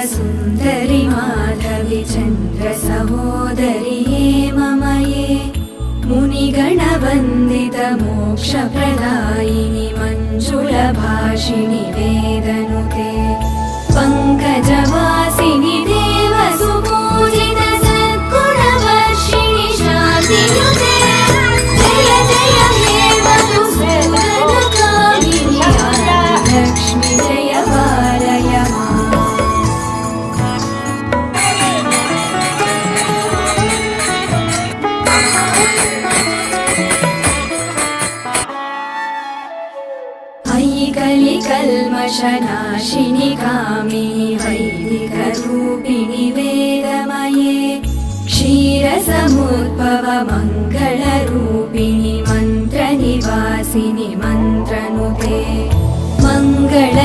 सुन्दरि माधवि चन्द्र सहोदरि हेममये मुनिगणवन्दित मोक्षप्रदायिनि मञ्जुलभाषिणि वेदनुते पङ्कजवासिनि देवसुपूजित सद्गुणवर्षिणि शान्तियुते जय जय हे मधुसूदनकामिनि आदिलक्ष्मि जय पालय कल्मषनाशिनि कामिनि वैदिकरूपिणि वेदमये क्षीरसमुद्भव मङ्गलरूपिणि मन्त्रनिवासिनि मन्त्रनुते मङ्गल